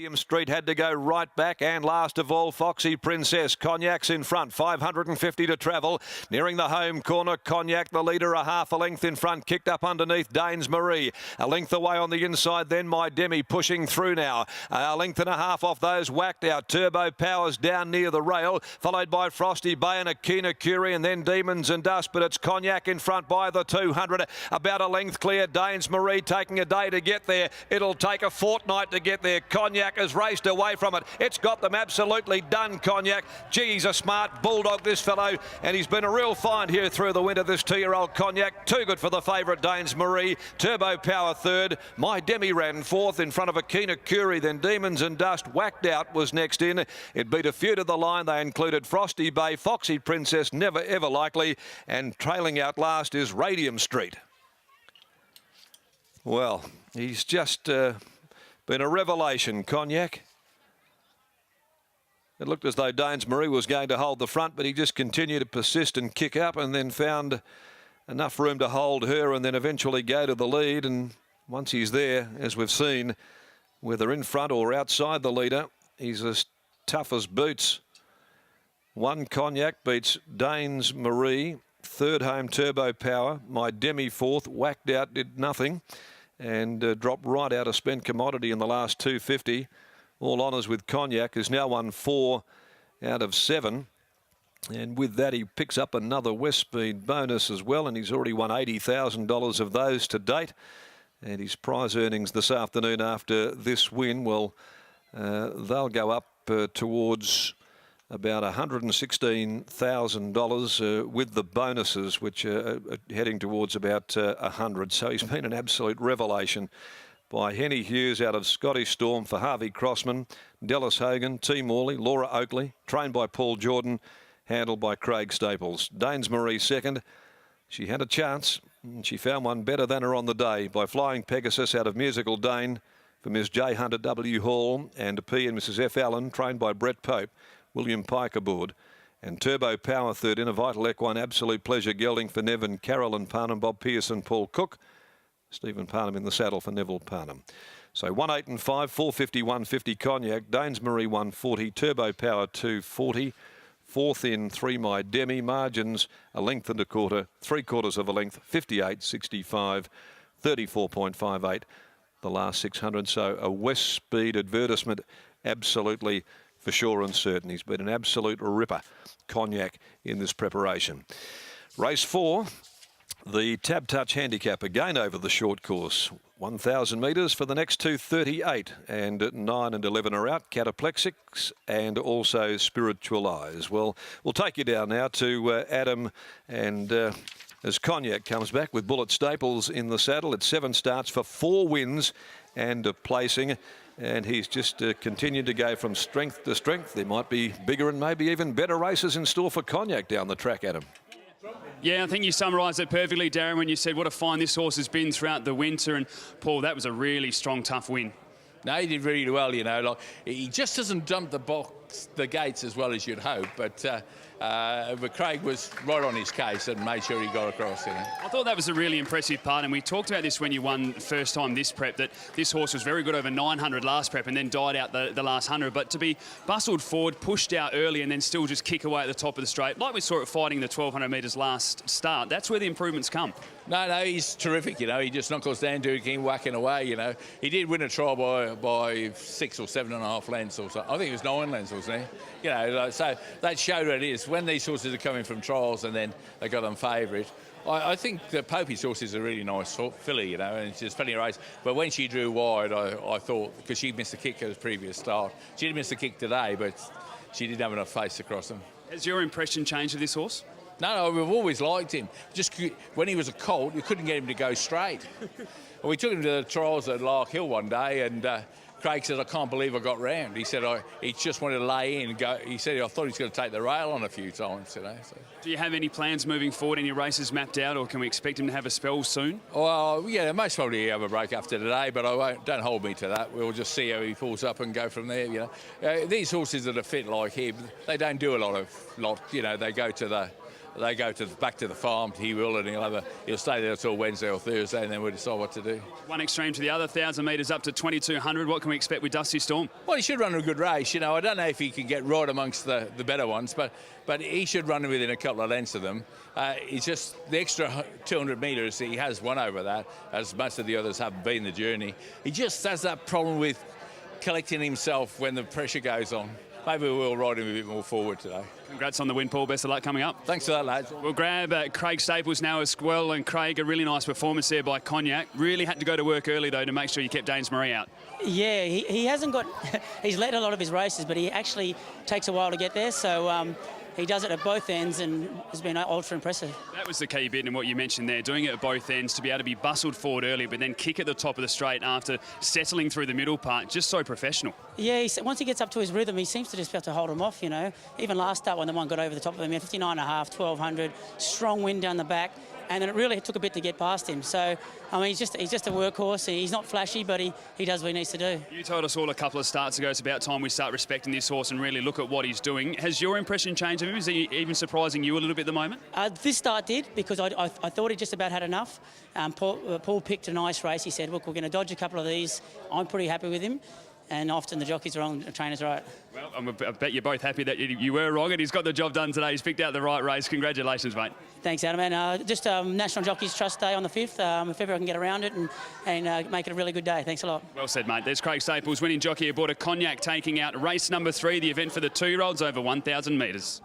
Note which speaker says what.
Speaker 1: Radium Street had to go right back, and last of all, Foxy Princess. Cognac's in front, 550 to travel. Nearing the home corner, Cognac, the leader, a half a length in front, kicked up underneath Danes Marie. A length away on the inside, then My Demi pushing through now. A length and a half off those, whacked out. Turbo Powers down near the rail, followed by Frosty Bay and Akina Curie, and then Demons and Dust, but it's Cognac in front by the 200. About a length clear, Danes Marie taking a day to get there. It'll take a fortnight to get there. Cognac has raced away from it. It's got them absolutely done, Cognac. Gee, he's a smart bulldog, this fellow, and he's been a real find here through the winter, this 2-year-old Cognac. Too good for the favourite, Danes Marie. Turbo Power third. My Demi ran fourth in front of Akina Curie. Then Demons and Dust, whacked out, was next in. It beat a few to the line. They included Frosty Bay, Foxy Princess, Never Ever Likely, and trailing out last is Radium Street. Well, he's just been a revelation, Cognac. It looked as though Danes Marie was going to hold the front, but he just continued to persist and kick up, and then found enough room to hold her and then eventually go to the lead. And once he's there, as we've seen, whether in front or outside the leader, he's as tough as boots. One Cognac beats Danes Marie. Third home, Turbo Power. My Demi fourth, whacked out, did nothing, and dropped right out of spent commodity in the last 250. All honours with Cognac, who's now won 4 out of 7. And with that, he picks up another West Speed bonus as well, and he's already won $80,000 of those to date. And his prize earnings this afternoon after this win, well, they'll go up towards about $116,000 with the bonuses, which are heading towards about 100. So he's been an absolute revelation by Henny Hughes out of Scottish Storm for Harvey Crossman, Dallas Hogan, T. Morley, Laura Oakley, trained by Paul Jordan, handled by Craig Staples. Danes Marie second. She had a chance, and she found one better than her on the day by Flying Pegasus out of Musical Dane for Ms. J. Hunter W. Hall and P. and Mrs. F. Allen, trained by Brett Pope, William Pike aboard. And Turbo Power third in a Vital Equine, Absolute Pleasure gelding for Nevin Carolyn Parnham, Bob Pearson, Paul Cook, Stephen Parnham in the saddle for Neville Parnham. So 1, 8 and 5, 450, 150 Cognac, Danes Marie 140, Turbo Power 240. Fourth in 3 My Demi, margins a length and a quarter, 3/4 of a length, 58.65, 34.58 the last 600. So a West Speed advertisement, absolutely for sure and certain. He's been an absolute ripper, Cognac, in this preparation. Race 4, the Tab Touch Handicap, again over the short course. 1,000 metres for the next 2:38, and 9 and 11 are out. Cataplexics and also Spiritual Eyes. Well, we'll take you down now to Adam, and as Cognac comes back with Bullet Staples in the saddle. It's 7 starts for 4 wins and a placing, and he's just continued to go from strength to strength. There might be bigger and maybe even better races in store for Cognac down the track, Adam.
Speaker 2: Yeah, I think you summarised it perfectly, Darren, when you said what a find this horse has been throughout the winter. And, Paul, that was a really strong, tough win.
Speaker 3: No, he did really well, you know. Like, he just doesn't dump the gates as well as you'd hope, but Craig was right on his case and made sure he got across, you know.
Speaker 2: I thought that was a really impressive part, and we talked about this when you won first time this prep, that this horse was very good over 900 last prep and then died out the last 100. But to be bustled forward, pushed out early, and then still just kick away at the top of the straight, like we saw it fighting the 1,200 metres last start, that's where the improvements come.
Speaker 3: No, he's terrific, you know. He just knuckles down, Duking, whacking away, you know. He did win a trial by 6 or 7.5 lengths or so. I think it was 9 lengths, wasn't he? You know, so that showed what it is. When these horses are coming from trials and then they got them favourite, I think the Popey's horse is a really nice filly, you know, and it's just plenty of race. But when she drew wide, I thought, because she missed a kick at the previous start. She didn't miss a kick today, but she didn't have enough face across them.
Speaker 2: Has your impression changed of this horse?
Speaker 3: No, we've always liked him. Just when he was a colt, you couldn't get him to go straight. We took him to the trials at Lark Hill one day, and Craig said, I can't believe I got round. He said, he just wanted to lay in and go. He said, I thought he was going to take the rail on a few times, you know. So.
Speaker 2: Do you have any plans moving forward, any races mapped out, or can we expect him to have a spell soon?
Speaker 3: Well, yeah, most probably have a break after today, but don't hold me to that. We'll just see how he pulls up and go from there, you know. These horses that are fit like him, they don't do a lot, you know, they go to the they go back to the farm. He will, and he'll stay there until Wednesday or Thursday, and then we'll decide what to do.
Speaker 2: One extreme to the other, 1,000 metres up to 2,200. What can we expect with Dusty Storm?
Speaker 3: Well, he should run a good race. You know, I don't know if he can get right amongst the better ones, but he should run within a couple of lengths of them. It's just the extra 200 metres, he has won over that, as most of the others haven't been the journey. He just has that problem with collecting himself when the pressure goes on. Maybe we'll ride him a bit more forward today.
Speaker 2: Congrats on the win, Paul. Best of luck coming up.
Speaker 3: Thanks for that, lads.
Speaker 2: We'll grab Craig Staples now as well. And Craig, a really nice performance there by Cognac. Really had to go to work early, though, to make sure you kept Danes Marie out.
Speaker 4: Yeah, he hasn't got... he's led a lot of his races, but he actually takes a while to get there. So he does it at both ends and has been ultra impressive.
Speaker 2: That was the key bit in what you mentioned there, doing it at both ends to be able to be bustled forward early, but then kick at the top of the straight after settling through the middle part. Just so professional.
Speaker 4: Yeah, once he gets up to his rhythm, he seems to just be able to hold him off, you know. Even last start when the one got over the top of him, 59.5, 1,200, strong wind down the back. And then it really took a bit to get past him. So, I mean, he's just a workhorse. He's not flashy, but he does what he needs to do.
Speaker 2: You told us all a couple of starts ago it's about time we start respecting this horse and really look at what he's doing. Has your impression changed of him? Is he even surprising you a little bit at the moment?
Speaker 4: This start did, because I thought he just about had enough. Paul picked a nice race. He said, look, we're going to dodge a couple of these. I'm pretty happy with him. And often the jockey's wrong, the trainer's right.
Speaker 2: Well, I bet you're both happy that you were wrong and he's got the job done today. He's picked out the right race. Congratulations, mate.
Speaker 4: Thanks, Adam. And just National Jockeys Trust Day on the 5th, if ever I can get around it and make it a really good day. Thanks a lot.
Speaker 2: Well said, mate. There's Craig Staples, winning jockey aboard a Cognac, taking out race number 3, the event for the 2-year-olds over 1,000 metres.